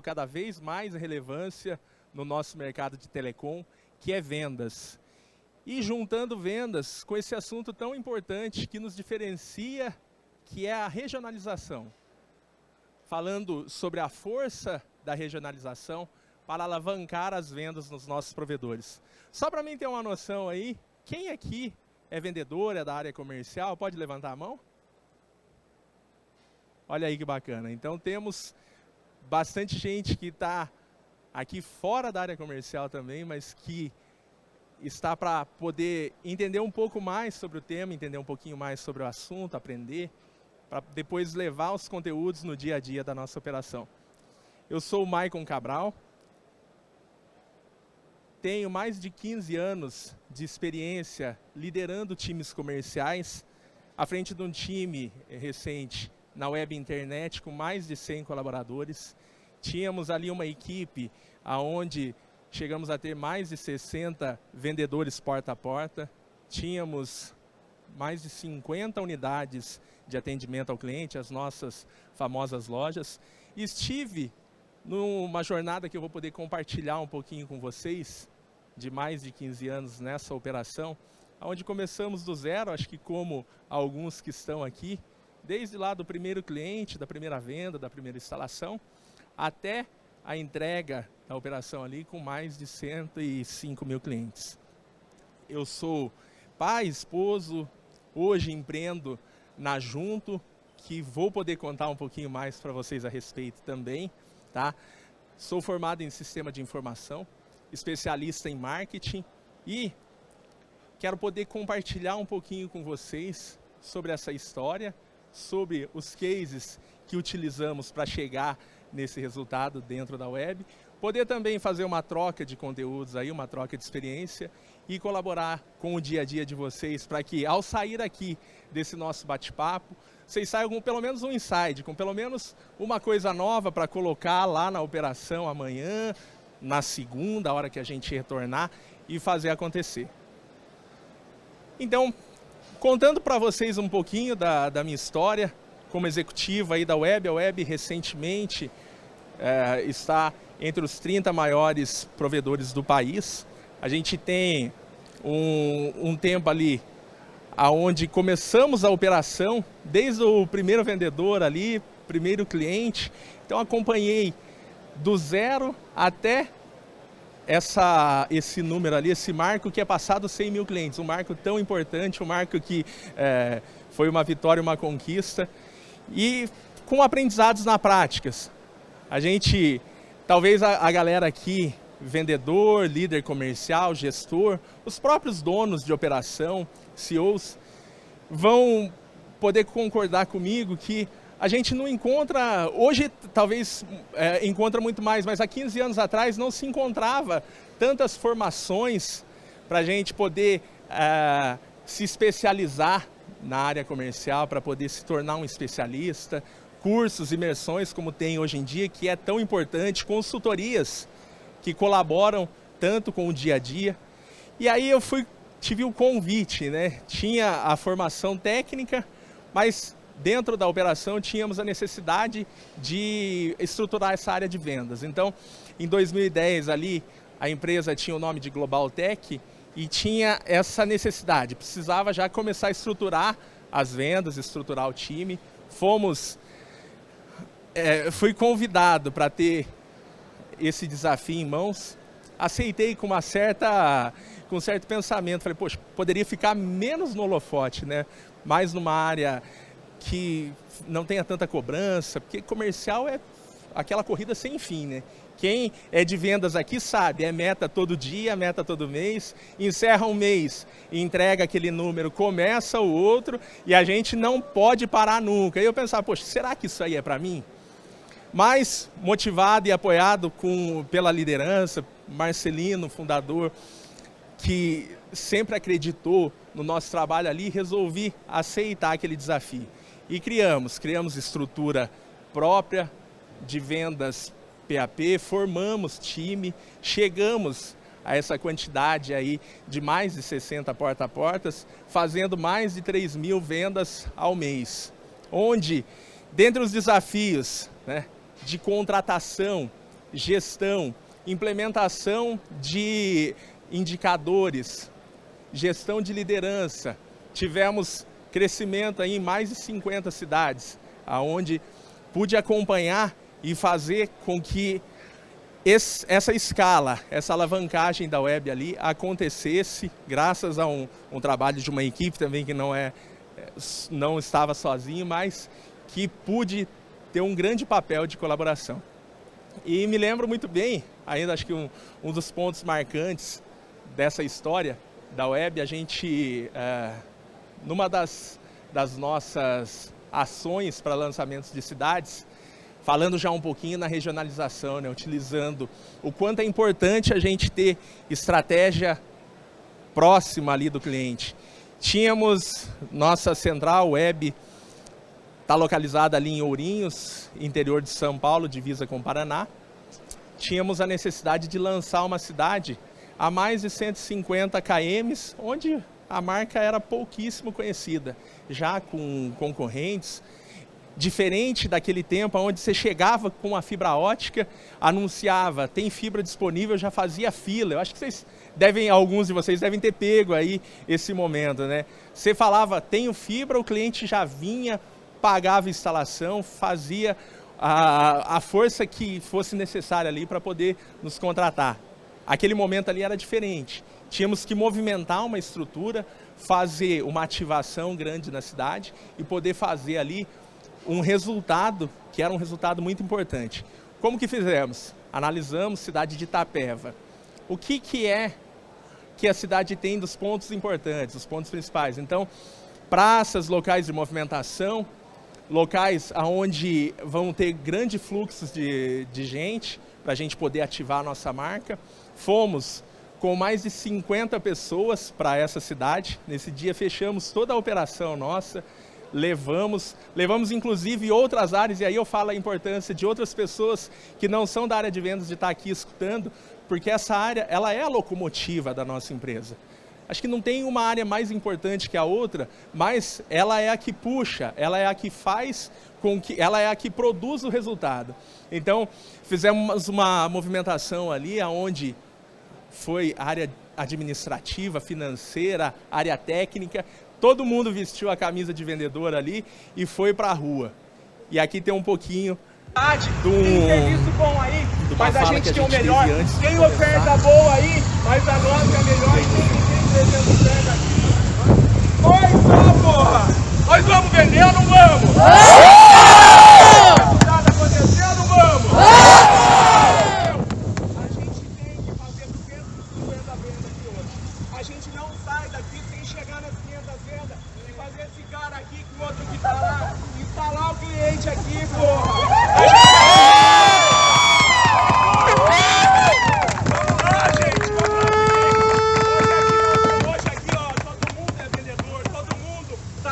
cada vez mais relevância no nosso mercado de telecom, que é vendas. E juntando vendas com esse assunto tão importante que nos diferencia, que é a regionalização. Falando sobre a força da regionalização para alavancar as vendas nos nossos provedores. Só para mim ter uma noção aí, quem aqui é vendedor, é da área comercial, pode levantar a mão? Olha aí que bacana. Então temos bastante gente que está aqui fora da área comercial também, mas que está para poder entender um pouco mais sobre o tema, entender um pouquinho mais sobre o assunto, aprender, para depois levar os conteúdos no dia a dia da nossa operação. Eu sou o Maicon Cabral, tenho mais de 15 anos de experiência liderando times comerciais, à frente de um time recente na web internet com mais de 100 colaboradores. Tínhamos ali uma equipe onde chegamos a ter mais de 60 vendedores porta a porta. Tínhamos mais de 50 unidades de atendimento ao cliente, as nossas famosas lojas. E estive numa jornada que eu vou poder compartilhar um pouquinho com vocês, de mais de 15 anos nessa operação, onde começamos do zero, acho que como alguns que estão aqui, desde lá do primeiro cliente, da primeira venda, da primeira instalação, até a entrega da operação ali com mais de 105 mil clientes. Eu sou pai, esposo, hoje empreendo na Junto, que vou poder contar um pouquinho mais para vocês a respeito também, tá? Sou formado em sistema de informação, especialista em marketing e quero poder compartilhar um pouquinho com vocês sobre essa história, sobre os cases que utilizamos para chegar nesse resultado dentro da web, poder também fazer uma troca de conteúdos aí, uma troca de experiência e colaborar com o dia a dia de vocês para que ao sair aqui desse nosso bate-papo, vocês saiam com pelo menos um insight, com pelo menos uma coisa nova para colocar lá na operação amanhã, na segunda, a hora que a gente retornar e fazer acontecer. Então, contando para vocês um pouquinho da minha história como executivo aí da web, a web recentemente está entre os 30 maiores provedores do país. A gente tem um tempo ali onde começamos a operação, desde o primeiro vendedor ali, primeiro cliente. Então acompanhei do zero até esse número ali, esse marco que é passado 100 mil clientes, um marco tão importante, um marco que foi uma vitória, uma conquista, e com aprendizados na prática. A gente, talvez a galera aqui, vendedor, líder comercial, gestor, os próprios donos de operação, CEOs, vão poder concordar comigo que a gente não encontra, hoje talvez encontra muito mais, mas há 15 anos atrás não se encontrava tantas formações para a gente poder se especializar na área comercial, para poder se tornar um especialista, cursos, imersões como tem hoje em dia, que é tão importante, consultorias que colaboram tanto com o dia a dia. E aí eu tive o convite, né? Tinha a formação técnica, mas dentro da operação tínhamos a necessidade de estruturar essa área de vendas. Então, em 2010 ali, a empresa tinha o nome de Global Tech e tinha essa necessidade, precisava já começar a estruturar as vendas, estruturar o time. Fui convidado para ter esse desafio em mãos, aceitei com um certo pensamento, falei, poxa, poderia ficar menos no holofote, né? Mais numa área que não tenha tanta cobrança, porque comercial é aquela corrida sem fim, né? Quem é de vendas aqui sabe, é meta todo dia, meta todo mês, encerra um mês, entrega aquele número, começa o outro e a gente não pode parar nunca. E eu pensava, poxa, será que isso aí é para mim? Mas motivado e apoiado pela liderança, Marcelino, fundador, que sempre acreditou no nosso trabalho ali, resolvi aceitar aquele desafio. E criamos estrutura própria de vendas PAP, formamos time, chegamos a essa quantidade aí de mais de 60 porta a portas, fazendo mais de 3 mil vendas ao mês. Onde, dentre os desafios, né, de contratação, gestão, implementação de indicadores, gestão de liderança. Tivemos crescimento aí em mais de 50 cidades, aonde pude acompanhar e fazer com que essa escala, essa alavancagem da web ali acontecesse, graças a um trabalho de uma equipe também que não estava sozinho, mas que pude ter um grande papel de colaboração. E me lembro muito bem, ainda acho que um dos pontos marcantes dessa história da web, a gente, numa das nossas ações para lançamentos de cidades, falando já um pouquinho na regionalização, né, utilizando o quanto é importante a gente ter estratégia próxima ali do cliente. Tínhamos nossa central web, está localizada ali em Ourinhos, interior de São Paulo, divisa com o Paraná. Tínhamos a necessidade de lançar uma cidade a mais de 150 km, onde a marca era pouquíssimo conhecida, já com concorrentes. Diferente daquele tempo onde você chegava com a fibra ótica, anunciava, tem fibra disponível, já fazia fila. Eu acho que alguns de vocês devem ter pego aí esse momento, né? Você falava, tenho fibra, o cliente já vinha, pagava a instalação, fazia a força que fosse necessária ali para poder nos contratar. Aquele momento ali era diferente. Tínhamos que movimentar uma estrutura, fazer uma ativação grande na cidade e poder fazer ali um resultado, que era um resultado muito importante. Como que fizemos? Analisamos a cidade de Itapeva. O que é que a cidade tem dos pontos importantes, os pontos principais? Então, praças, locais de movimentação, locais onde vão ter grandes fluxos de gente, para a gente poder ativar a nossa marca. Fomos com mais de 50 pessoas para essa cidade. Nesse dia fechamos toda a operação nossa, levamos inclusive outras áreas, e aí eu falo a importância de outras pessoas que não são da área de vendas de estar aqui escutando, porque essa área, ela é a locomotiva da nossa empresa. Acho que não tem uma área mais importante que a outra, mas ela é a que puxa, ela é a que faz com que, ela é a que produz o resultado. Então, fizemos uma movimentação ali, onde foi área administrativa, financeira, área técnica. Todo mundo vestiu a camisa de vendedor ali e foi para a rua. E aqui tem um pouquinho tem serviço bom aí, mas a gente tem o melhor. Tem oferta boa aí, mas a nossa é melhor. Tem 300 ofertas aqui. Oi, só, porra! Nós vamos vender ou não vamos? Nada aconteceu ou não vamos? A gente tem que fazer 250 vendas aqui hoje. A gente não sai daqui sem chegar nas 500 vendas e fazer esse cara aqui com o outro que tá lá, instalar o cliente aqui, porra!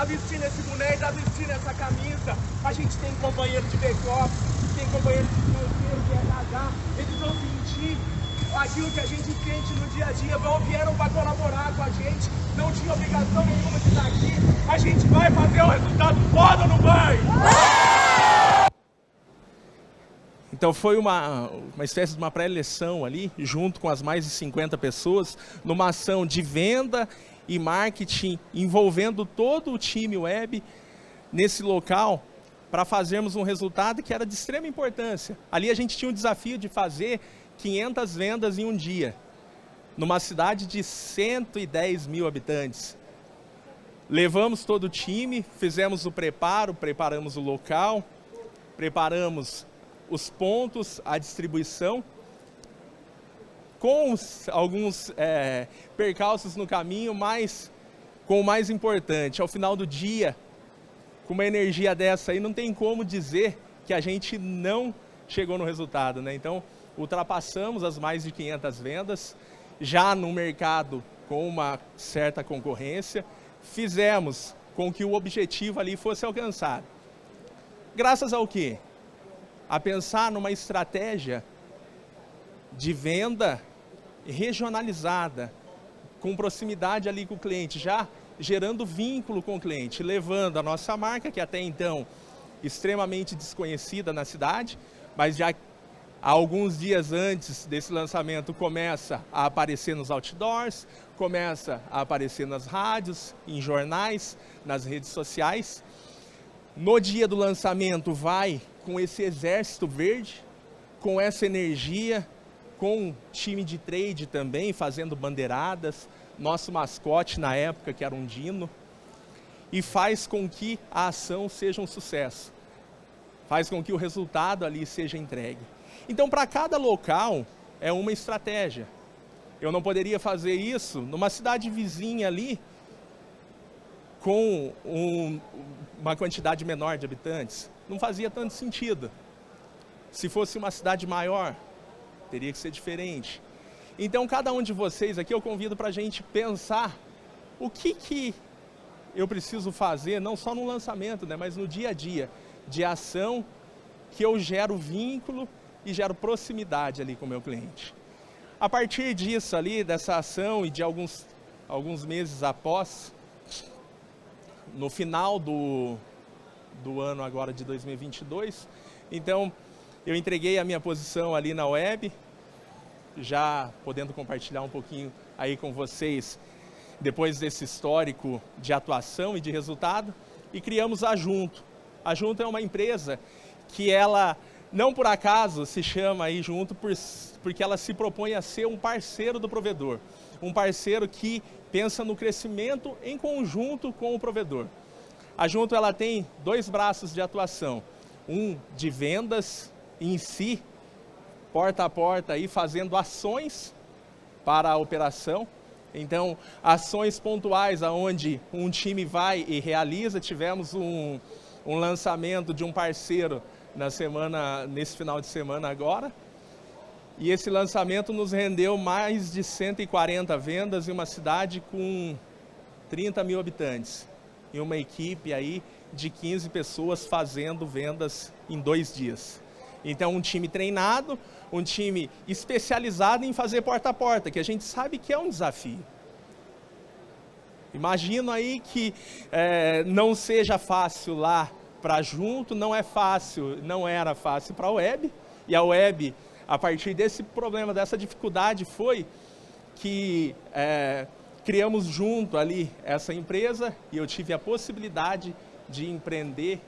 Vestindo esse boneco, tá vestindo essa camisa. A gente tem companheiro de back-office, tem companheiro de financeiro, de RH. Eles vão sentir aquilo que a gente sente no dia a dia, vieram para colaborar com a gente, não tinha obrigação nenhuma de estar aqui. A gente vai fazer um resultado foda ou não vai? Então foi uma espécie de uma pré-eleição ali, junto com as mais de 50 pessoas, numa ação de venda e marketing, envolvendo todo o time web nesse local, para fazermos um resultado que era de extrema importância. Ali a gente tinha um desafio de fazer 500 vendas em um dia, numa cidade de 110 mil habitantes. Levamos todo o time, fizemos o preparo, preparamos o local, preparamos os pontos, a distribuição, com alguns percalços no caminho, mas com o mais importante, ao final do dia, com uma energia dessa aí, não tem como dizer que a gente não chegou no resultado, né? Então, ultrapassamos as mais de 500 vendas, já no mercado com uma certa concorrência, fizemos com que o objetivo ali fosse alcançado. Graças ao quê? A pensar numa estratégia de venda regionalizada, com proximidade ali com o cliente, já gerando vínculo com o cliente, levando a nossa marca, que até então extremamente desconhecida na cidade, mas já há alguns dias antes desse lançamento começa a aparecer nos outdoors, começa a aparecer nas rádios, em jornais, nas redes sociais. No dia do lançamento vai com esse exército verde, com essa energia, com time de trade também, fazendo bandeiradas, nosso mascote na época, que era um dino, e faz com que a ação seja um sucesso, faz com que o resultado ali seja entregue. Então, para cada local, é uma estratégia. Eu não poderia fazer isso numa cidade vizinha ali, com uma quantidade menor de habitantes. Não fazia tanto sentido. Se fosse uma cidade maior, teria que ser diferente. Então, cada um de vocês aqui, eu convido para a gente pensar o que eu preciso fazer, não só no lançamento, né, mas no dia a dia, de ação, que eu gero vínculo e gero proximidade ali com o meu cliente. A partir disso ali, dessa ação e de alguns meses após, no final do ano agora de 2022, então eu entreguei a minha posição ali na web, já podendo compartilhar um pouquinho aí com vocês, depois desse histórico de atuação e de resultado, e criamos a Junto. A Junto é uma empresa que ela, não por acaso, se chama aí Junto, porque ela se propõe a ser um parceiro do provedor, um parceiro que pensa no crescimento em conjunto com o provedor. A Junto ela tem 2 braços de atuação, um de vendas em si, porta a porta, aí, fazendo ações para a operação. Então, ações pontuais aonde um time vai e realiza. Tivemos um lançamento de um parceiro nesse final de semana agora. E esse lançamento nos rendeu mais de 140 vendas em uma cidade com 30 mil habitantes. E uma equipe aí de 15 pessoas fazendo vendas em 2 dias. Então, um time treinado, um time especializado em fazer porta a porta, que a gente sabe que é um desafio. Imagino aí que não seja fácil lá para Junto, não era fácil para a web, e a web, a partir desse problema, dessa dificuldade, foi que criamos junto ali essa empresa, e eu tive a possibilidade de empreender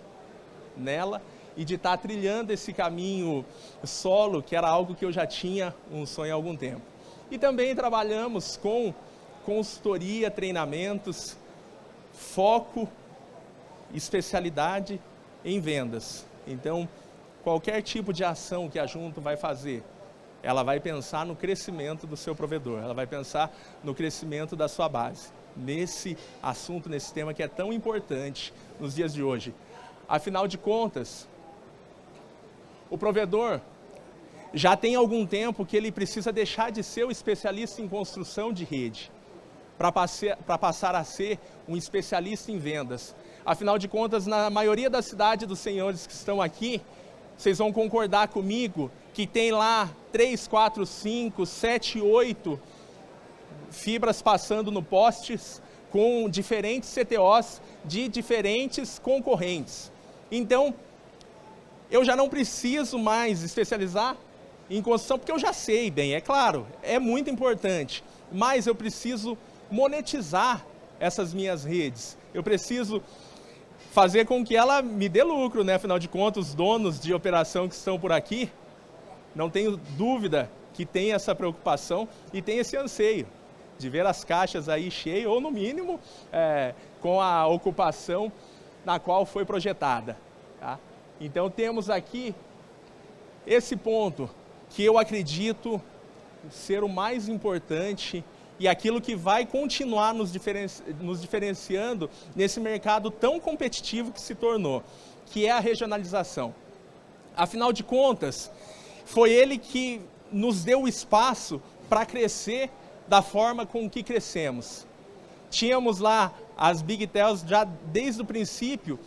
nela e de estar trilhando esse caminho solo, que era algo que eu já tinha um sonho há algum tempo. E também trabalhamos com consultoria, treinamentos, foco, especialidade em vendas. Então, qualquer tipo de ação que a Junto vai fazer, ela vai pensar no crescimento do seu provedor, ela vai pensar no crescimento da sua base. Nesse assunto, nesse tema que é tão importante nos dias de hoje. Afinal de contas, o provedor já tem algum tempo que ele precisa deixar de ser o especialista em construção de rede, para passar a ser um especialista em vendas. Afinal de contas, na maioria das cidades dos senhores que estão aqui, vocês vão concordar comigo que tem lá 3, 4, 5, 7, 8 fibras passando no postes com diferentes CTOs de diferentes concorrentes. Então, eu já não preciso mais especializar em construção, porque eu já sei bem, é claro, é muito importante, mas eu preciso monetizar essas minhas redes. Eu preciso fazer com que ela me dê lucro, né? Afinal de contas, os donos de operação que estão por aqui, não tenho dúvida que tem essa preocupação e tem esse anseio de ver as caixas aí cheias, ou no mínimo, com a ocupação na qual foi projetada. Tá? Então temos aqui esse ponto que eu acredito ser o mais importante e aquilo que vai continuar nos diferenciando nesse mercado tão competitivo que se tornou, que é a regionalização. Afinal de contas, foi ele que nos deu o espaço para crescer da forma com que crescemos. Tínhamos lá as Big Tells já desde o princípio,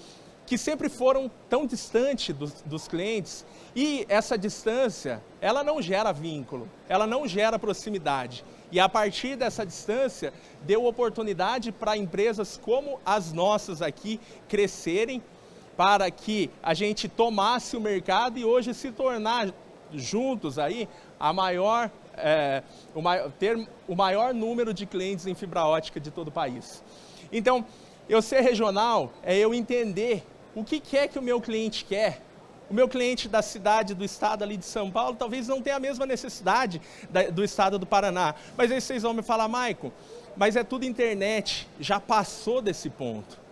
que sempre foram tão distantes dos clientes, e essa distância, ela não gera vínculo, ela não gera proximidade. E a partir dessa distância, deu oportunidade para empresas como as nossas aqui crescerem, para que a gente tomasse o mercado e hoje se tornar juntos aí ter o maior número de clientes em fibra ótica de todo o país. Então, eu ser regional é eu entender o que é que o meu cliente quer. O meu cliente da cidade, do estado ali de São Paulo, talvez não tenha a mesma necessidade do estado do Paraná. Mas aí vocês vão me falar, Maicon, mas é tudo internet, já passou desse ponto.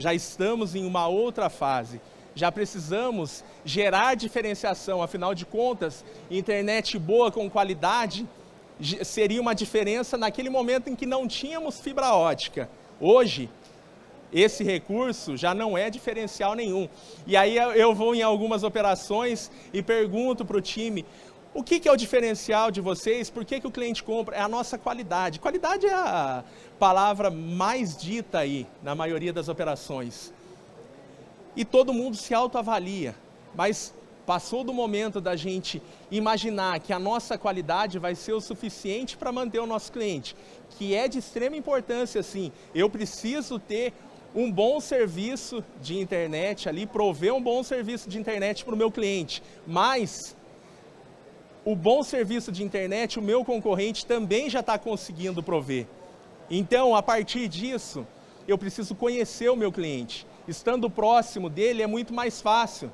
Já estamos em uma outra fase. Já precisamos gerar diferenciação, afinal de contas, internet boa com qualidade seria uma diferença naquele momento em que não tínhamos fibra ótica. Hoje, esse recurso já não é diferencial nenhum. E aí eu vou em algumas operações e pergunto para o time, o que é o diferencial de vocês? Por que o cliente compra? É a nossa qualidade. Qualidade é a palavra mais dita aí na maioria das operações. E todo mundo se autoavalia, mas passou do momento da gente imaginar que a nossa qualidade vai ser o suficiente para manter o nosso cliente, que é de extrema importância, sim. Eu preciso ter um bom serviço de internet ali, prover um bom serviço de internet para o meu cliente, mas o bom serviço de internet, o meu concorrente também já está conseguindo prover. Então, a partir disso, eu preciso conhecer o meu cliente. Estando próximo dele é muito mais fácil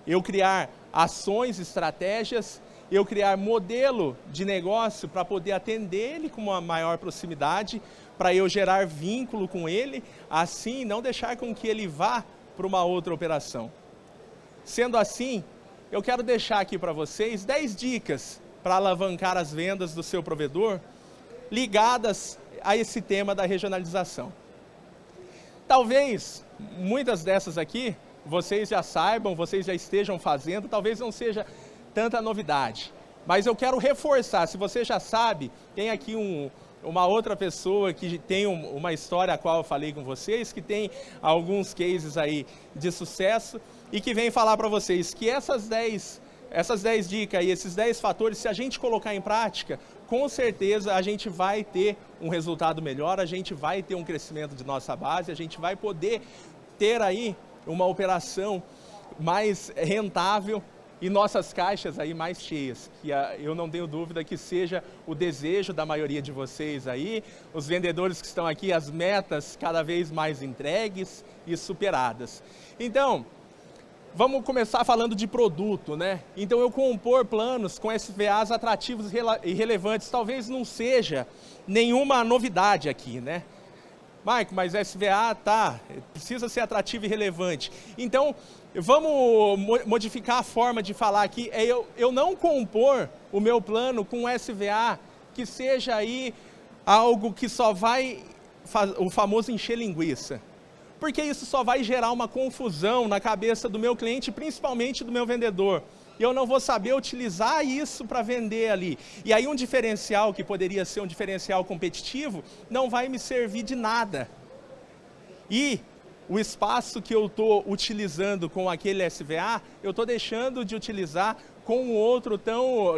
eu criar ações, estratégias, eu criar modelo de negócio para poder atender ele com uma maior proximidade, para eu gerar vínculo com ele, assim não deixar com que ele vá para uma outra operação. Sendo assim, eu quero deixar aqui para vocês 10 dicas para alavancar as vendas do seu provedor, ligadas a esse tema da regionalização. Talvez muitas dessas aqui, vocês já saibam, vocês já estejam fazendo, talvez não seja tanta novidade. Mas eu quero reforçar, se você já sabe, tem aqui uma outra pessoa que tem uma história a qual eu falei com vocês, que tem alguns cases aí de sucesso e que vem falar para vocês que essas 10 dicas e esses 10 fatores, se a gente colocar em prática, com certeza a gente vai ter um resultado melhor, a gente vai ter um crescimento de nossa base, a gente vai poder ter aí uma operação mais rentável e nossas caixas aí mais cheias, que eu não tenho dúvida que seja o desejo da maioria de vocês aí, os vendedores que estão aqui, as metas cada vez mais entregues e superadas. Então, vamos começar falando de produto, né? Então, eu compor planos com SVAs atrativos e relevantes, talvez não seja nenhuma novidade aqui, né? Maicon, mas SVA precisa ser atrativo e relevante. Então, vamos modificar a forma de falar aqui. Eu não compor o meu plano com SVA que seja aí algo que só vai, o famoso encher linguiça. Porque isso só vai gerar uma confusão na cabeça do meu cliente, principalmente do meu vendedor. Eu não vou saber utilizar isso para vender ali. E aí um diferencial que poderia ser um diferencial competitivo não vai me servir de nada. E o espaço que eu estou utilizando com aquele SVA, eu estou deixando de utilizar com um outro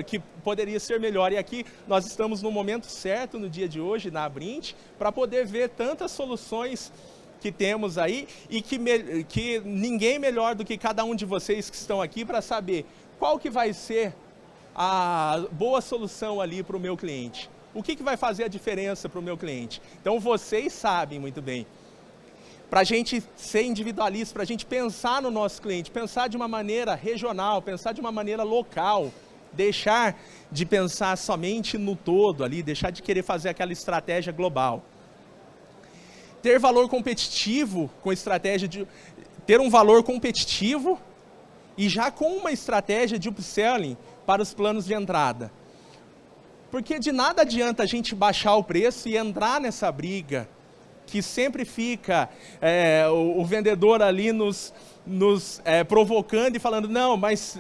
que poderia ser melhor. E aqui nós estamos no momento certo, no dia de hoje, na Abrint, para poder ver tantas soluções que temos aí e que ninguém melhor do que cada um de vocês que estão aqui para saber qual que vai ser a boa solução ali para o meu cliente. O que vai fazer a diferença para o meu cliente? Então vocês sabem muito bem. Para a gente ser individualista, para a gente pensar no nosso cliente, pensar de uma maneira regional, pensar de uma maneira local, deixar de pensar somente no todo ali, deixar de querer fazer aquela estratégia global. Ter valor competitivo com estratégia de... Ter um valor competitivo e já com uma estratégia de upselling para os planos de entrada. Porque de nada adianta a gente baixar o preço e entrar nessa briga, que sempre fica o vendedor ali nos provocando e falando, não, mas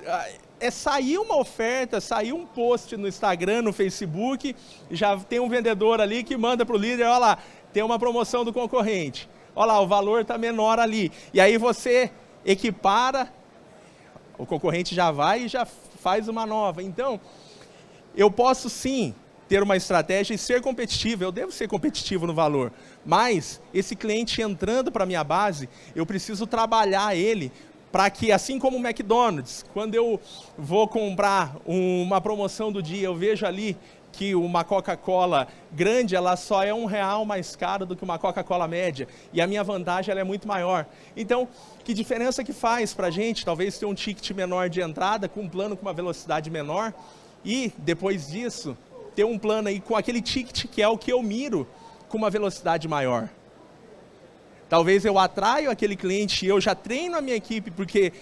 sair uma oferta, sair um post no Instagram, no Facebook, já tem um vendedor ali que manda para o líder, olha lá, tem uma promoção do concorrente, olha lá, o valor está menor ali. E aí você equipara, o concorrente já vai e já faz uma nova. Então, eu posso sim ter uma estratégia e ser competitivo. Eu devo ser competitivo no valor. Mas, esse cliente entrando para a minha base, eu preciso trabalhar ele para que, assim como o McDonald's, quando eu vou comprar uma promoção do dia, eu vejo ali que uma Coca-Cola grande, ela só é R$1 mais cara do que uma Coca-Cola média. E a minha vantagem ela é muito maior. Então, que diferença que faz para a gente, talvez ter um ticket menor de entrada, com um plano com uma velocidade menor, e depois disso, ter um plano aí com aquele ticket que é o que eu miro, com uma velocidade maior. Talvez eu atraio aquele cliente e eu já treino a minha equipe, porque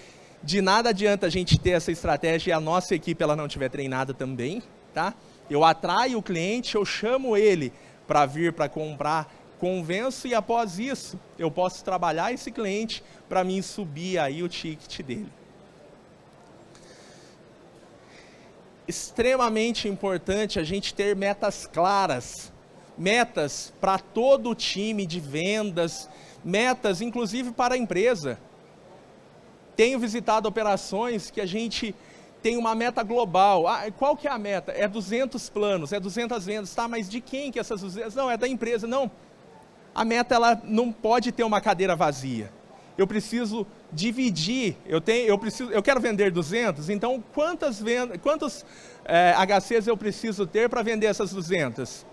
de nada adianta a gente ter essa estratégia e a nossa equipe ela não estiver treinada também, tá? Eu atraio o cliente, eu chamo ele para vir para comprar, convenço e após isso eu posso trabalhar esse cliente para mim subir aí o ticket dele. Extremamente importante a gente ter metas claras, metas para todo o time de vendas, metas inclusive para a empresa. Tenho visitado operações que a gente tem uma meta global. Qual que é a meta? É 200 planos, é 200 vendas, tá? Mas de quem que essas 200? Não, é da empresa. Não, a meta ela não pode ter uma cadeira vazia. Eu preciso dividir, eu quero vender 200, então quantos HCs eu preciso ter para vender essas 200?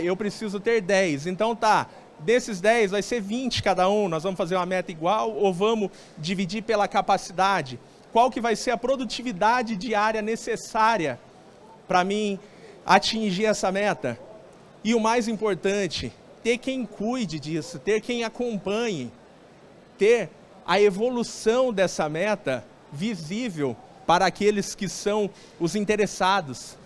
Eu preciso ter 10, então tá, desses 10 vai ser 20 cada um, nós vamos fazer uma meta igual ou vamos dividir pela capacidade? Qual que vai ser a produtividade diária necessária para mim atingir essa meta? E o mais importante, ter quem cuide disso, ter quem acompanhe, ter a evolução dessa meta visível para aqueles que são os interessados.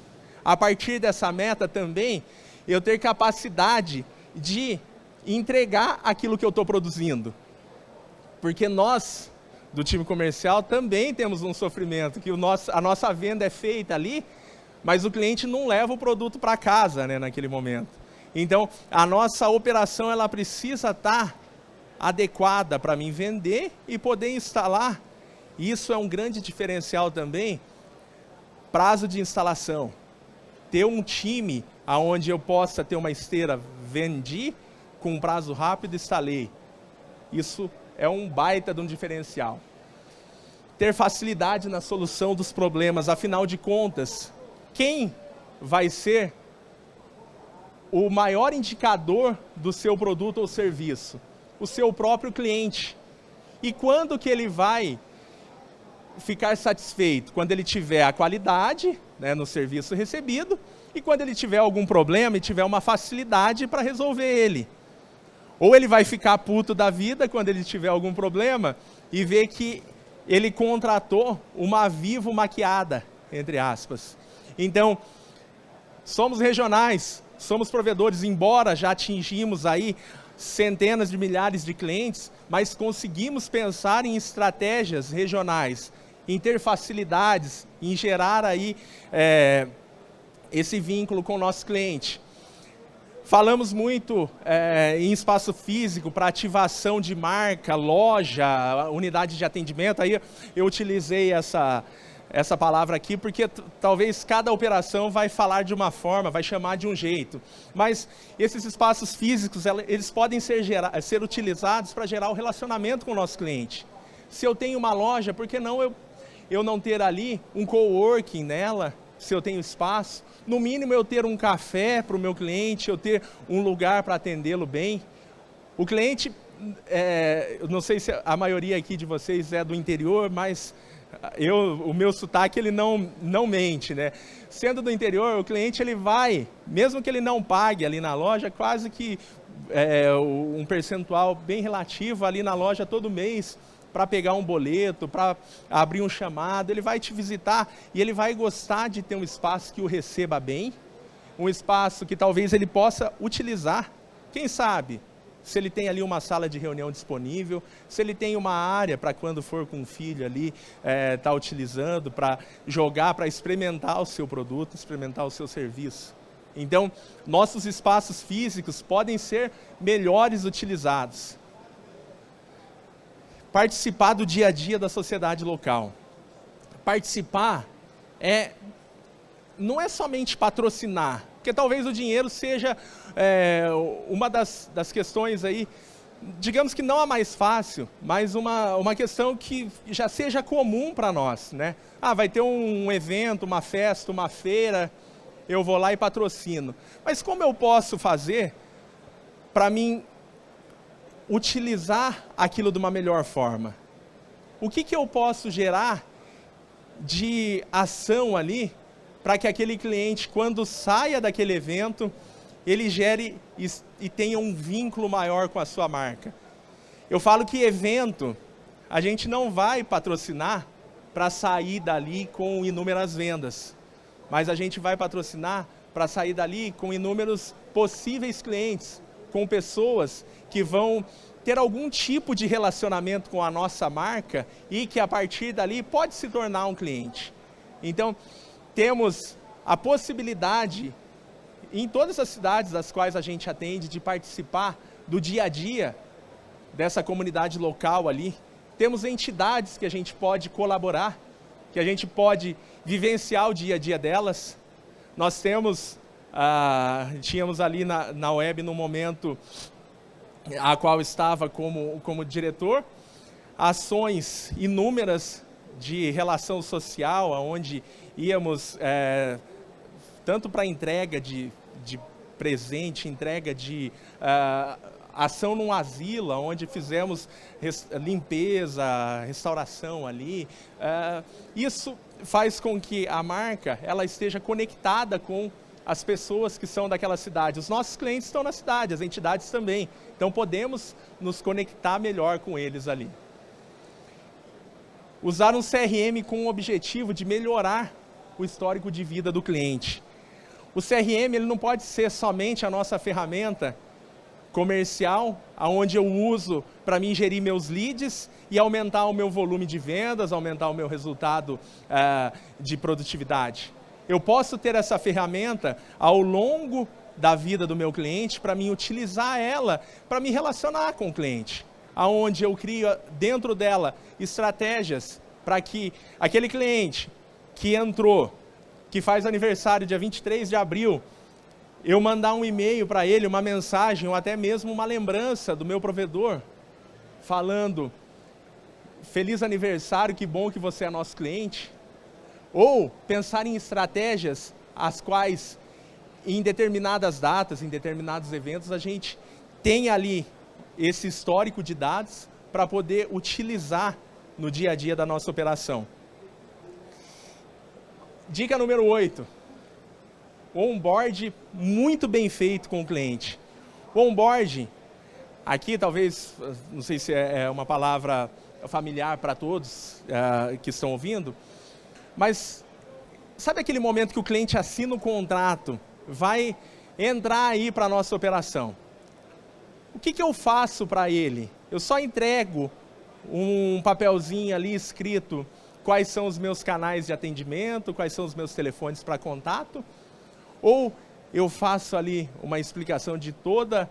A partir dessa meta também, eu ter capacidade de entregar aquilo que eu estou produzindo. Porque nós, do time comercial, também temos um sofrimento, que a nossa venda é feita ali, mas o cliente não leva o produto para casa, né, naquele momento. Então, a nossa operação ela precisa estar adequada para mim vender e poder instalar. Isso é um grande diferencial também. Prazo de instalação. Ter um time onde eu possa ter uma esteira, vendi, com um prazo rápido, instalei. Isso é um baita de um diferencial. Ter facilidade na solução dos problemas. Afinal de contas, quem vai ser o maior indicador do seu produto ou serviço? O seu próprio cliente. E quando que ele vai ficar satisfeito? Quando ele tiver a qualidade, né, no serviço recebido, e quando ele tiver algum problema e tiver uma facilidade para resolver ele. Ou ele vai ficar puto da vida quando ele tiver algum problema e ver que ele contratou uma Vivo maquiada, entre aspas. Então, somos regionais, somos provedores, embora já atingimos aí centenas de milhares de clientes, mas conseguimos pensar em estratégias regionais, em ter facilidades, em gerar aí esse vínculo com o nosso cliente. Falamos muito em espaço físico para ativação de marca, loja, unidade de atendimento. Aí eu utilizei essa palavra aqui porque talvez cada operação vai falar de uma forma, vai chamar de um jeito. Mas esses espaços físicos, eles podem ser utilizados para gerar o relacionamento com o nosso cliente. Se eu tenho uma loja, por que não eu não ter ali um coworking nela, se eu tenho espaço? No mínimo eu ter um café para o meu cliente, eu ter um lugar para atendê-lo bem. O cliente, eu não sei se a maioria aqui de vocês é do interior, mas o meu sotaque ele não mente, né? Sendo do interior, o cliente ele vai, mesmo que ele não pague ali na loja, quase que um percentual bem relativo ali na loja todo mês, para pegar um boleto, para abrir um chamado, ele vai te visitar e ele vai gostar de ter um espaço que o receba bem, um espaço que talvez ele possa utilizar. Quem sabe, se ele tem ali uma sala de reunião disponível, se ele tem uma área para quando for com o filho ali, tá utilizando para jogar, para experimentar o seu produto, experimentar o seu serviço. Então, nossos espaços físicos podem ser melhores utilizados. Participar do dia a dia da sociedade local. Participar não é somente patrocinar, Porque talvez o dinheiro seja uma das questões aí, digamos que não a mais fácil, mas uma questão que já seja comum para nós, né? Vai ter um evento, uma festa, uma feira, eu vou lá e patrocino. Mas como eu posso fazer para mim utilizar aquilo de uma melhor forma? O que eu posso gerar de ação ali para que aquele cliente, quando saia daquele evento, ele gere e tenha um vínculo maior com a sua marca? Eu falo que evento, a gente não vai patrocinar para sair dali com inúmeras vendas, mas a gente vai patrocinar para sair dali com inúmeros possíveis clientes, com pessoas que vão ter algum tipo de relacionamento com a nossa marca e que a partir dali pode se tornar um cliente. Então, temos a possibilidade, em todas as cidades das quais a gente atende, de participar do dia a dia dessa comunidade local ali. Temos entidades que a gente pode colaborar, que a gente pode vivenciar o dia a dia delas. Nós tínhamos ali na web, no momento a qual estava como diretor, ações inúmeras de relação social, onde íamos tanto para entrega de presente, entrega de ação num asilo, onde fizemos limpeza, restauração ali. Isso faz com que a marca ela esteja conectada com as pessoas que são daquela cidade. Os nossos clientes estão na cidade, as entidades também. Então podemos nos conectar melhor com eles ali. Usar um CRM com o objetivo de melhorar o histórico de vida do cliente. O CRM ele não pode ser somente a nossa ferramenta comercial, onde eu uso para mim gerir meus leads e aumentar o meu volume de vendas, aumentar o meu resultado de produtividade. Eu posso ter essa ferramenta ao longo da vida do meu cliente para mim utilizar ela para me relacionar com o cliente, aonde eu crio dentro dela estratégias para que aquele cliente que entrou, que faz aniversário dia 23 de abril, eu mandar um e-mail para ele, uma mensagem ou até mesmo uma lembrança do meu provedor, falando: feliz aniversário, que bom que você é nosso cliente. Ou pensar em estratégias as quais, em determinadas datas, em determinados eventos, a gente tem ali esse histórico de dados para poder utilizar no dia a dia da nossa operação. Dica número 8. O onboard muito bem feito com o cliente. O onboard, aqui talvez, não sei se é uma palavra familiar para todos que estão ouvindo, mas sabe aquele momento que o cliente assina o contrato, vai entrar aí para a nossa operação? O que eu faço para ele? Eu só entrego um papelzinho ali escrito quais são os meus canais de atendimento, quais são os meus telefones para contato? Ou eu faço ali uma explicação de toda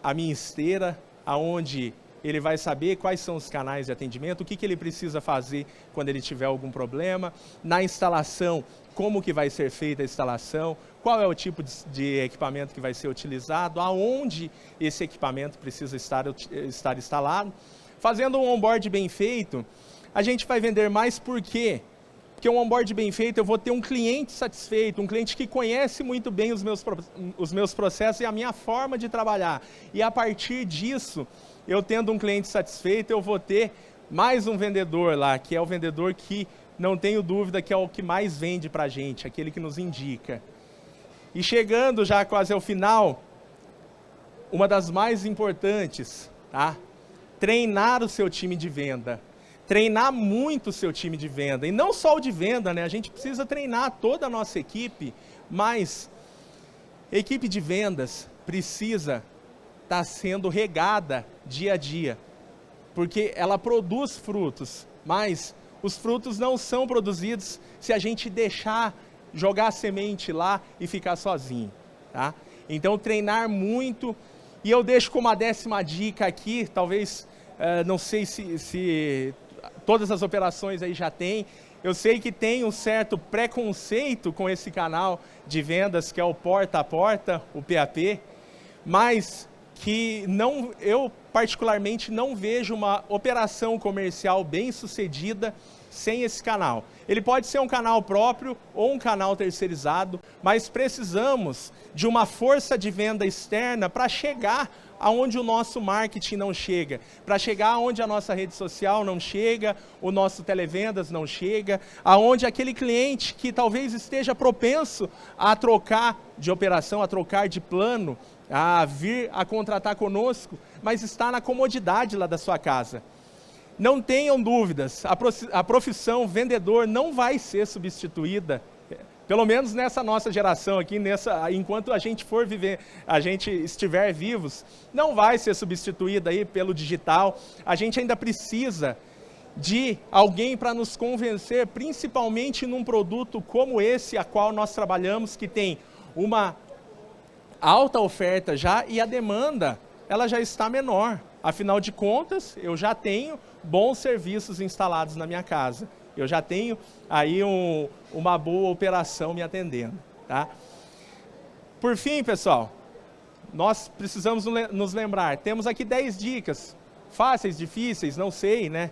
a minha esteira, aonde ele vai saber quais são os canais de atendimento, o que ele precisa fazer quando ele tiver algum problema, na instalação, como que vai ser feita a instalação, qual é o tipo de equipamento que vai ser utilizado, aonde esse equipamento precisa estar instalado. Fazendo um onboard bem feito, a gente vai vender mais. Por quê? Porque um onboard bem feito, eu vou ter um cliente satisfeito, um cliente que conhece muito bem os meus processos e a minha forma de trabalhar. E a partir disso, eu tendo um cliente satisfeito, eu vou ter mais um vendedor lá, que é o vendedor que, não tenho dúvida, que é o que mais vende para a gente, aquele que nos indica. E chegando já quase ao final, uma das mais importantes, tá? Treinar o seu time de venda. Treinar muito o seu time de venda. E não só o de venda, né? A gente precisa treinar toda a nossa equipe, mas a equipe de vendas precisa estar sendo regada dia a dia, porque ela produz frutos, mas os frutos não são produzidos se a gente deixar jogar a semente lá e ficar sozinho, tá? Então treinar muito. E eu deixo como a 10ª dica aqui, talvez, não sei se todas as operações aí já tem, Eu sei que tem um certo preconceito com esse canal de vendas que é o porta a porta, o PAP, mas que eu particularmente não vejo uma operação comercial bem sucedida sem esse canal. Ele pode ser um canal próprio ou um canal terceirizado, mas precisamos de uma força de venda externa para chegar aonde o nosso marketing não chega, para chegar aonde a nossa rede social não chega, o nosso televendas não chega, aonde aquele cliente que talvez esteja propenso a trocar de operação, a trocar de plano, a vir a contratar conosco, mas está na comodidade lá da sua casa. Não tenham dúvidas, a profissão vendedor não vai ser substituída, pelo menos nessa nossa geração aqui, enquanto a gente for viver, a gente estiver vivos, não vai ser substituída aí pelo digital. A gente ainda precisa de alguém para nos convencer, principalmente num produto como esse, a qual nós trabalhamos, que tem uma alta oferta já e a demanda, ela já está menor. Afinal de contas, eu já tenho bons serviços instalados na minha casa. Eu já tenho aí uma boa operação me atendendo, tá? Por fim, pessoal, nós precisamos nos lembrar, temos aqui 10 dicas, fáceis, difíceis, não sei, né?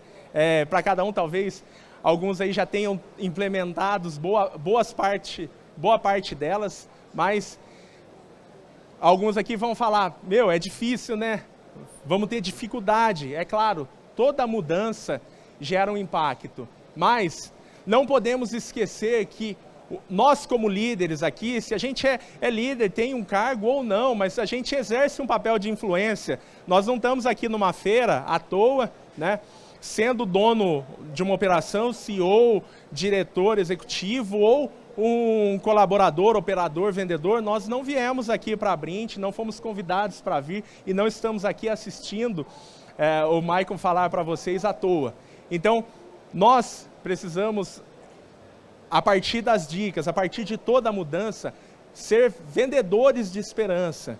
Para cada um, talvez, alguns aí já tenham implementados boa parte delas, mas alguns aqui vão falar, é difícil, né? Vamos ter dificuldade, é claro, toda mudança gera um impacto. Mas não podemos esquecer que nós, como líderes aqui, se a gente é líder, tem um cargo ou não, mas a gente exerce um papel de influência. Nós não estamos aqui numa feira à toa, né? Sendo dono de uma operação, CEO, diretor executivo ou um colaborador, operador, vendedor, nós não viemos aqui para a Brint, não fomos convidados para vir e não estamos aqui assistindo o Maicon falar para vocês à toa. Então, nós precisamos, a partir das dicas, a partir de toda a mudança, ser vendedores de esperança.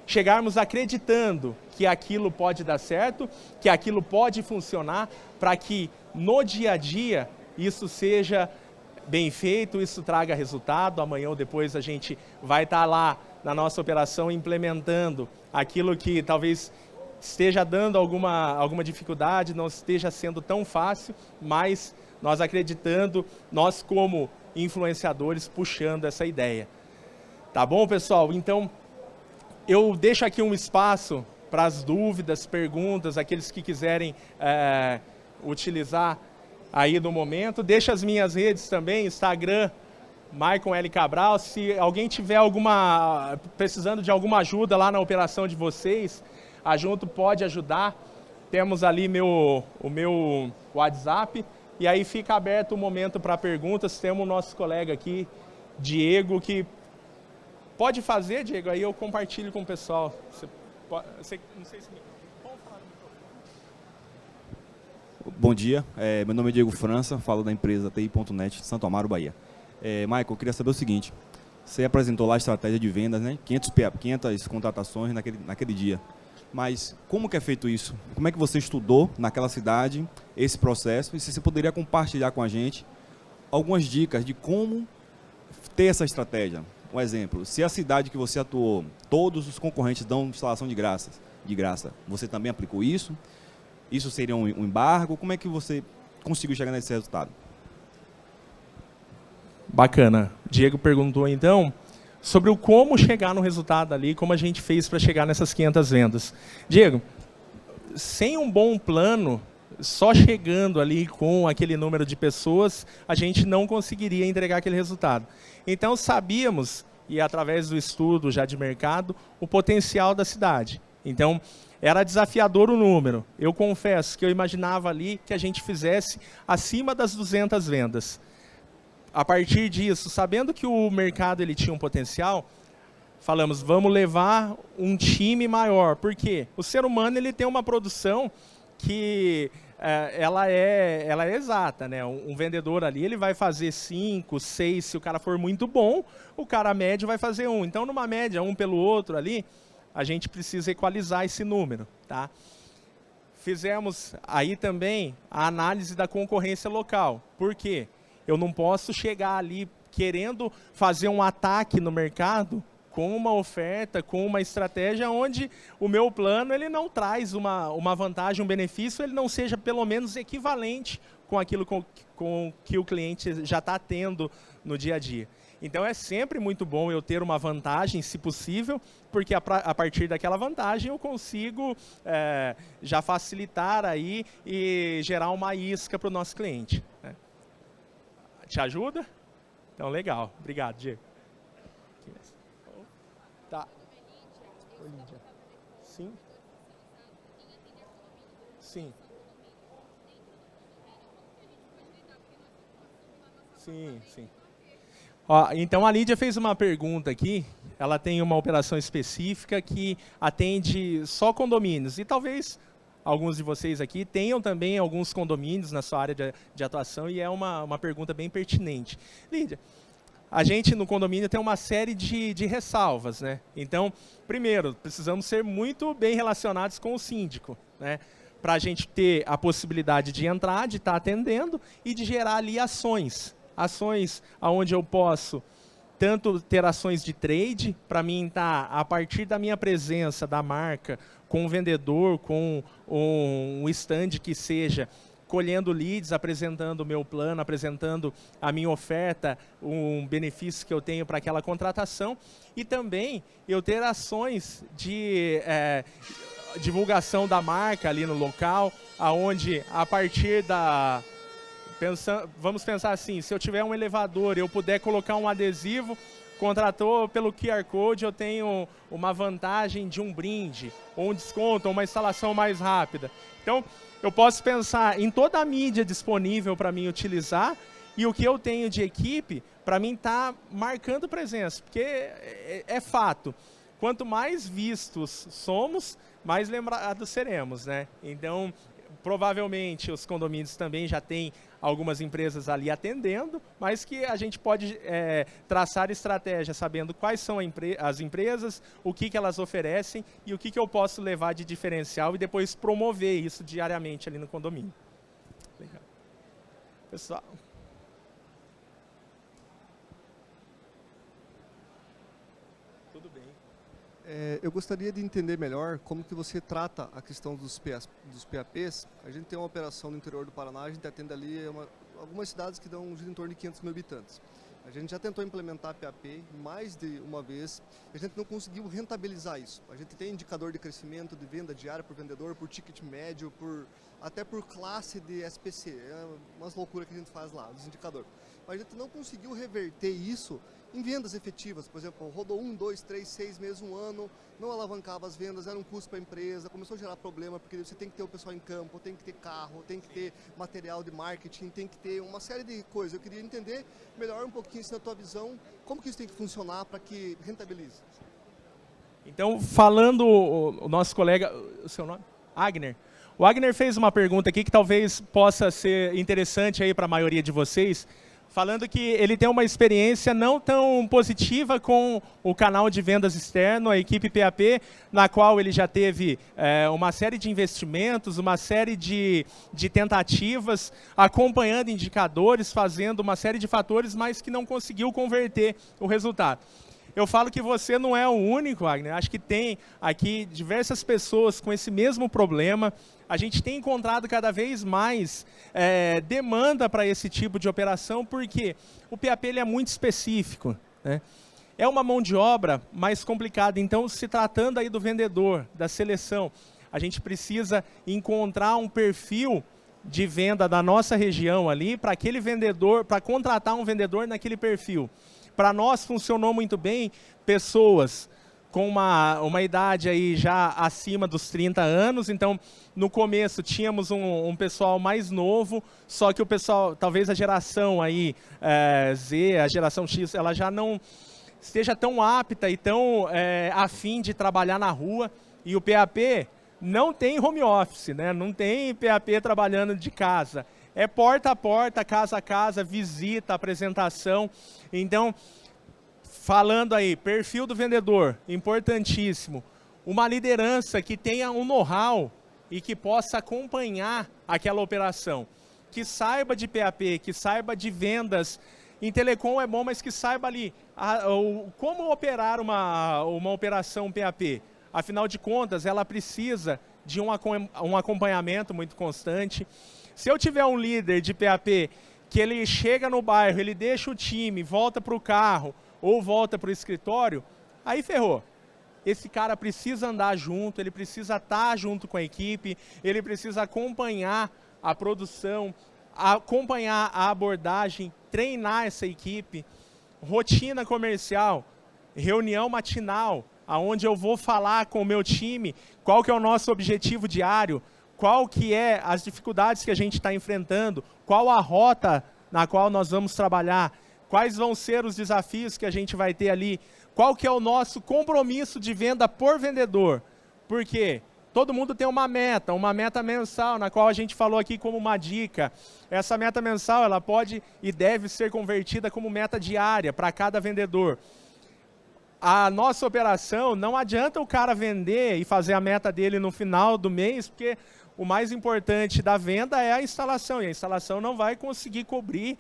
Chegarmos acreditando que aquilo pode dar certo, que aquilo pode funcionar, para que no dia a dia isso seja bem feito, isso traga resultado. Amanhã ou depois a gente vai estar lá na nossa operação implementando aquilo que talvez esteja dando alguma dificuldade, não esteja sendo tão fácil, mas nós acreditando, nós como influenciadores puxando essa ideia. Tá bom, pessoal? Então, eu deixo aqui um espaço para as dúvidas, perguntas, aqueles que quiserem utilizar aí no momento. Deixa as minhas redes também, Instagram, Maicon L. Cabral. Se alguém tiver precisando de alguma ajuda lá na operação de vocês, a Junto pode ajudar. Temos ali o meu WhatsApp e aí fica aberto o momento para perguntas. Temos o nosso colega aqui, Diego, que pode fazer, Diego, aí eu compartilho com o pessoal. Não sei se... Bom dia, meu nome é Diego França, falo da empresa TI.net, Santo Amaro, Bahia. Maicon, eu queria saber o seguinte, você apresentou lá a estratégia de vendas, né? 500 contratações naquele dia. Mas como que é feito isso? Como é que você estudou naquela cidade esse processo? E se você poderia compartilhar com a gente algumas dicas de como ter essa estratégia? Um exemplo, se a cidade que você atuou, todos os concorrentes dão instalação de graça, você também aplicou isso? Isso seria um embargo? Como é que você conseguiu chegar nesse resultado? Bacana. Diego perguntou então sobre o como chegar no resultado ali, como a gente fez para chegar nessas 500 vendas. Diego, sem um bom plano, só chegando ali com aquele número de pessoas, a gente não conseguiria entregar aquele resultado. Então sabíamos, e através do estudo já de mercado, o potencial da cidade. Então era desafiador o número. Eu confesso que eu imaginava ali que a gente fizesse acima das 200 vendas. A partir disso, sabendo que o mercado ele tinha um potencial, falamos, vamos levar um time maior. Por quê? O ser humano ele tem uma produção que ela é exata, né? Um vendedor ali ele vai fazer 5, 6, se o cara for muito bom, o cara médio vai fazer 1. Então, numa média, um pelo outro ali, a gente precisa equalizar esse número, tá? Fizemos aí também a análise da concorrência local. Por quê? Eu não posso chegar ali querendo fazer um ataque no mercado com uma oferta, com uma estratégia onde o meu plano ele não traz uma vantagem, um benefício, ele não seja pelo menos equivalente com aquilo com que o cliente já está tendo no dia a dia. Então, é sempre muito bom eu ter uma vantagem, se possível, porque a partir daquela vantagem eu consigo já facilitar aí e gerar uma isca para o nosso cliente, né? Te ajuda? Então, legal. Obrigado, Diego. Tá. Sim. Sim. Sim, sim. Ó, então a Lídia fez uma pergunta aqui, ela tem uma operação específica que atende só condomínios, e talvez alguns de vocês aqui tenham também alguns condomínios na sua área de atuação, e é uma pergunta bem pertinente. Lídia, a gente no condomínio tem uma série de ressalvas, né? Então, primeiro, precisamos ser muito bem relacionados com o síndico, né? Para a gente ter a possibilidade de entrar, de estar atendendo e de gerar ali ações onde eu posso tanto ter ações de trade, para mim estar a partir da minha presença da marca, com o vendedor, com um stand que seja, colhendo leads, apresentando o meu plano, apresentando a minha oferta, um benefício que eu tenho para aquela contratação, e também eu ter ações de divulgação da marca ali no local, aonde a partir da... vamos pensar assim, se eu tiver um elevador, eu puder colocar um adesivo, contratou pelo QR Code, eu tenho uma vantagem de um brinde, ou um desconto, ou uma instalação mais rápida. Então, eu posso pensar em toda a mídia disponível para mim utilizar, e o que eu tenho de equipe, para mim estar marcando presença, porque é fato, quanto mais vistos somos, mais lembrados seremos, né? Então, provavelmente os condomínios também já têm algumas empresas ali atendendo, mas que a gente pode traçar estratégia sabendo quais são as empresas, o que elas oferecem e o que eu posso levar de diferencial e depois promover isso diariamente ali no condomínio. Legal. Pessoal. Tudo bem. Eu gostaria de entender melhor como que você trata a questão dos PAPs. A gente tem uma operação no interior do Paraná, a gente atende ali algumas cidades que dão em torno de 500 mil habitantes. A gente já tentou implementar PAP mais de uma vez, a gente não conseguiu rentabilizar isso. A gente tem indicador de crescimento, de venda diária por vendedor, por ticket médio, até por classe de SPC. É umas loucuras que a gente faz lá, dos indicadores. Mas a gente não conseguiu reverter isso em vendas efetivas. Por exemplo, rodou 1, 2, 3, 6 meses, um ano, não alavancava as vendas, era um custo para a empresa, começou a gerar problema, porque você tem que ter o pessoal em campo, tem que ter carro, tem que ter material de marketing, tem que ter uma série de coisas. Eu queria entender melhor um pouquinho, na tua visão, como que isso tem que funcionar para que rentabilize. Então, falando o nosso colega, o seu nome? Agner. O Agner fez uma pergunta aqui que talvez possa ser interessante aí para a maioria de vocês, falando que ele tem uma experiência não tão positiva com o canal de vendas externo, a equipe PAP, na qual ele já teve uma série de investimentos, uma série de tentativas, acompanhando indicadores, fazendo uma série de fatores, mas que não conseguiu converter o resultado. Eu falo que você não é o único, Agner. Acho que tem aqui diversas pessoas com esse mesmo problema. A gente tem encontrado cada vez mais demanda para esse tipo de operação, porque o PAP ele é muito específico, né? É uma mão de obra mais complicada. Então, se tratando aí do vendedor, da seleção, a gente precisa encontrar um perfil de venda da nossa região ali, para aquele vendedor, para contratar um vendedor naquele perfil. Para nós funcionou muito bem pessoas com uma idade aí já acima dos 30 anos, então no começo tínhamos um pessoal mais novo, só que o pessoal, talvez a geração aí, Z, a geração X, ela já não esteja tão apta e tão afim de trabalhar na rua, e o PAP não tem home office, né? Não tem PAP trabalhando de casa. É porta a porta, casa a casa, visita, apresentação. Então, falando aí, perfil do vendedor, importantíssimo. Uma liderança que tenha um know-how e que possa acompanhar aquela operação. que saiba de PAP, que saiba de vendas. Em telecom é bom, mas que saiba ali como operar uma operação PAP. Afinal de contas, ela precisa de um acompanhamento muito constante. Se eu tiver um líder de PAP que ele chega no bairro, ele deixa o time, volta para o carro ou volta para o escritório, aí ferrou. Esse cara precisa andar junto, ele precisa estar junto com a equipe, ele precisa acompanhar a produção, acompanhar a abordagem, treinar essa equipe, rotina comercial, reunião matinal, onde eu vou falar com o meu time qual que é o nosso objetivo diário, qual que é as dificuldades que a gente está enfrentando, qual a rota na qual nós vamos trabalhar, quais vão ser os desafios que a gente vai ter ali, qual que é o nosso compromisso de venda por vendedor. Porque todo mundo tem uma meta mensal, na qual a gente falou aqui como uma dica. Essa meta mensal ela pode e deve ser convertida como meta diária para cada vendedor. A nossa operação, não adianta o cara vender e fazer a meta dele no final do mês, porque o mais importante da venda é a instalação, e a instalação não vai conseguir cobrir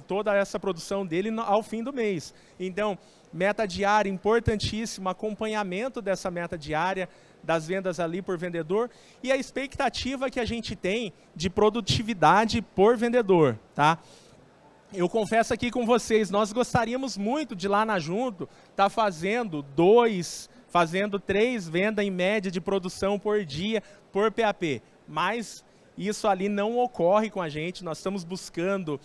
toda essa produção dele ao fim do mês. Então, meta diária importantíssima, acompanhamento dessa meta diária, das vendas ali por vendedor, e a expectativa que a gente tem de produtividade por vendedor, tá? Eu confesso aqui com vocês, nós gostaríamos muito de lá na Junto estar fazendo 3 vendas em média de produção por dia, por PAP. Mas isso ali não ocorre com a gente, nós estamos buscando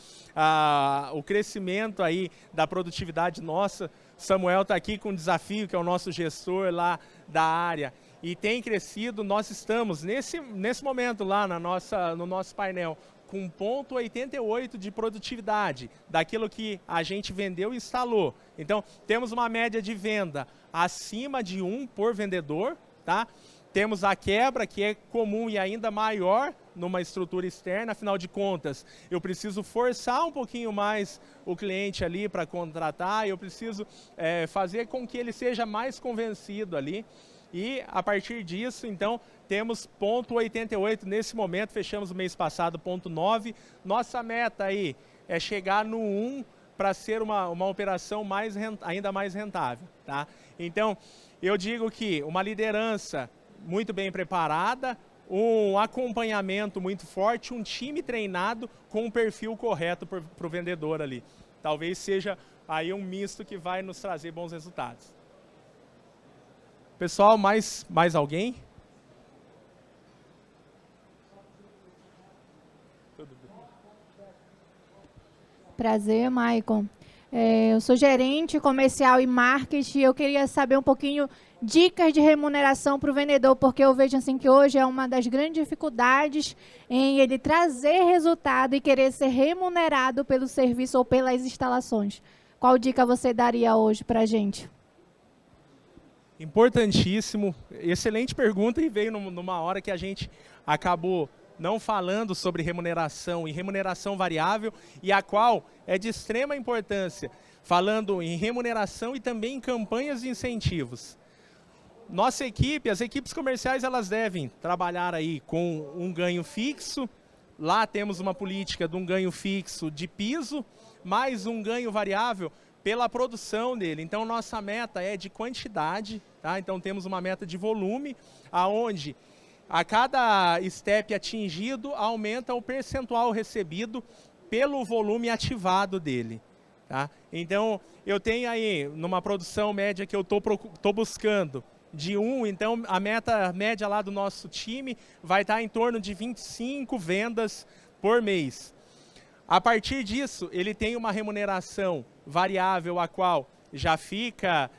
o crescimento aí da produtividade nossa. Samuel está aqui com um desafio, que é o nosso gestor lá da área, e tem crescido. Nós estamos, nesse momento lá no nosso painel, com 0,88 de produtividade daquilo que a gente vendeu e instalou. Então, temos uma média de venda acima de 1 por vendedor, tá? Temos a quebra, que é comum e ainda maior numa estrutura externa. Afinal de contas, eu preciso forçar um pouquinho mais o cliente ali para contratar, eu preciso fazer com que ele seja mais convencido ali. E, a partir disso, então, temos 0,88 nesse momento, fechamos o mês passado, 0,9. Nossa meta aí é chegar no 1 para ser uma operação ainda mais rentável, tá? Então, eu digo que uma liderança muito bem preparada, um acompanhamento muito forte, um time treinado com um perfil correto para o vendedor ali. Talvez seja aí um misto que vai nos trazer bons resultados. Pessoal, mais alguém? Prazer, Maicon. Eu sou gerente comercial e marketing. Eu queria saber um pouquinho dicas de remuneração para o vendedor, porque eu vejo assim que hoje é uma das grandes dificuldades em ele trazer resultado e querer ser remunerado pelo serviço ou pelas instalações. Qual dica você daria hoje para a gente? Importantíssimo, excelente pergunta, e veio numa hora que a gente acabou não falando sobre remuneração e remuneração variável, e a qual é de extrema importância, falando em remuneração e também em campanhas de incentivos. Nossa equipe, as equipes comerciais, elas devem trabalhar aí com um ganho fixo. Lá temos uma política de um ganho fixo de piso, mais um ganho variável pela produção dele. Então, nossa meta é de quantidade, tá? Então, temos uma meta de volume, aonde a cada step atingido, aumenta o percentual recebido pelo volume ativado dele, tá? Então, eu tenho aí, numa produção média que eu estou buscando, de 1, então a meta média lá do nosso time vai estar em torno de 25 vendas por mês. A partir disso, ele tem uma remuneração variável, a qual já fica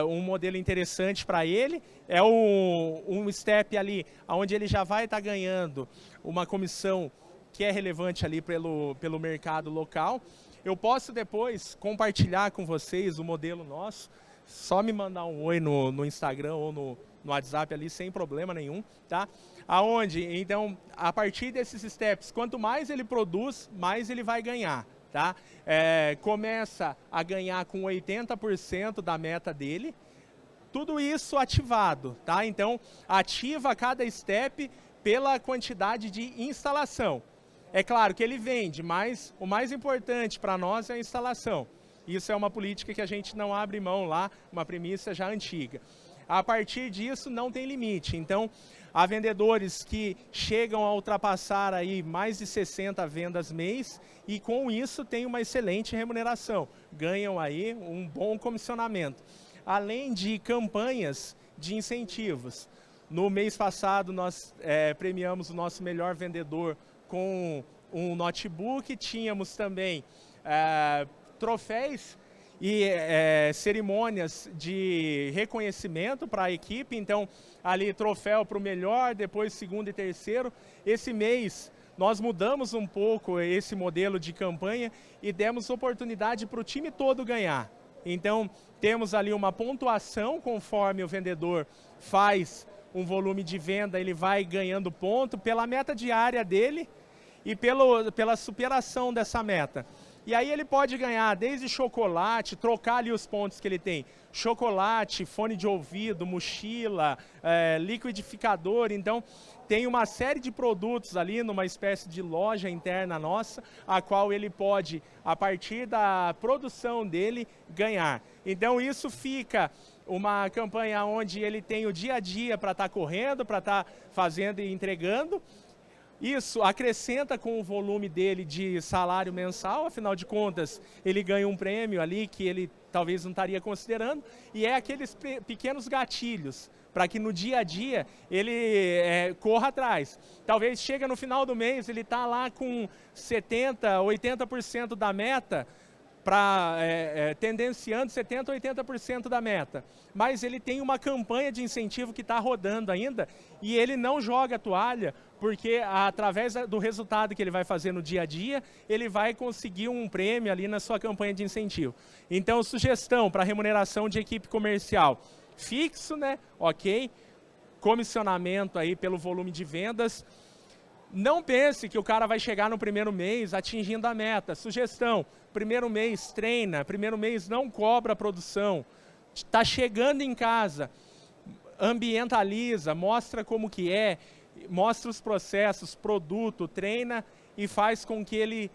um modelo interessante para ele. É um step ali, onde ele já vai estar ganhando uma comissão que é relevante ali pelo mercado local. Eu posso depois compartilhar com vocês o modelo nosso. Só me mandar um oi no Instagram ou no WhatsApp ali, sem problema nenhum, tá? Aonde, então, a partir desses steps, quanto mais ele produz, mais ele vai ganhar, tá? Começa a ganhar com 80% da meta dele, tudo isso ativado, tá? Então, ativa cada step pela quantidade de instalação. É claro que ele vende, mas o mais importante para nós é a instalação. Isso é uma política que a gente não abre mão lá, uma premissa já antiga. A partir disso não tem limite, então há vendedores que chegam a ultrapassar aí mais de 60 vendas mês e com isso tem uma excelente remuneração, ganham aí um bom comissionamento. Além de campanhas de incentivos. No mês passado nós premiamos o nosso melhor vendedor com um notebook, tínhamos também troféus e cerimônias de reconhecimento para a equipe, então ali troféu para o melhor, depois segundo e terceiro. Esse mês nós mudamos um pouco esse modelo de campanha e demos oportunidade para o time todo ganhar. Então temos ali uma pontuação conforme o vendedor faz um volume de venda, ele vai ganhando ponto pela meta diária dele e pela superação dessa meta. E aí ele pode ganhar desde chocolate, trocar ali os pontos que ele tem. Chocolate, fone de ouvido, mochila, liquidificador. Então tem uma série de produtos ali numa espécie de loja interna nossa, a qual ele pode, a partir da produção dele, ganhar. Então isso fica uma campanha onde ele tem o dia a dia para estar correndo, para estar fazendo e entregando. Isso acrescenta com o volume dele de salário mensal, afinal de contas, ele ganha um prêmio ali que ele talvez não estaria considerando, e é aqueles pequenos gatilhos para que no dia a dia ele corra atrás. Talvez chega no final do mês, ele está lá com 70%, 80% da meta, tendenciando 70%, 80% da meta. Mas ele tem uma campanha de incentivo que está rodando ainda e ele não joga a toalha, porque através do resultado que ele vai fazer no dia a dia, ele vai conseguir um prêmio ali na sua campanha de incentivo. Então, sugestão para remuneração de equipe comercial. Fixo, né? Ok. Comissionamento aí pelo volume de vendas. Não pense que o cara vai chegar no primeiro mês atingindo a meta. Sugestão, primeiro mês treina, primeiro mês não cobra a produção. Está chegando em casa, ambientaliza, mostra como que é, mostra os processos, produto, treina e faz com que ele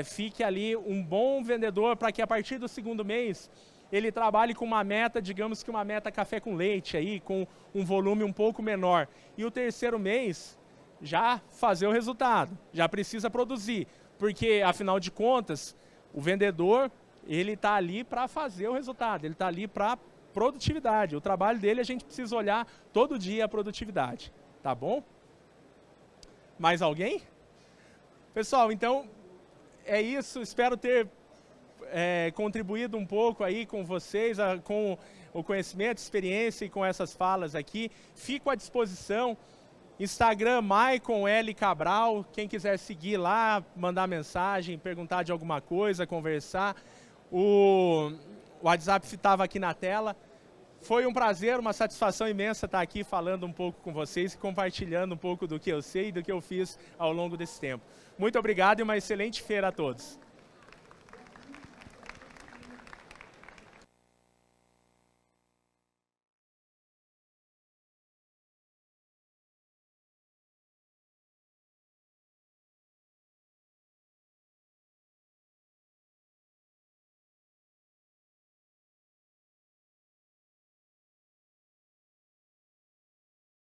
fique ali um bom vendedor para que a partir do segundo mês ele trabalhe com uma meta, digamos que uma meta café com leite, aí, com um volume um pouco menor. E o terceiro mês já fazer o resultado, já precisa produzir, porque afinal de contas, o vendedor, ele está ali para fazer o resultado, ele está ali para produtividade, o trabalho dele a gente precisa olhar todo dia a produtividade, tá bom? Mais alguém? Pessoal, então é isso, espero ter contribuído um pouco aí com vocês, com o conhecimento, experiência e com essas falas aqui, fico à disposição. Instagram, Maicon L. Cabral, quem quiser seguir lá, mandar mensagem, perguntar de alguma coisa, conversar. O WhatsApp estava aqui na tela. Foi um prazer, uma satisfação imensa estar aqui falando um pouco com vocês e compartilhando um pouco do que eu sei e do que eu fiz ao longo desse tempo. Muito obrigado e uma excelente feira a todos.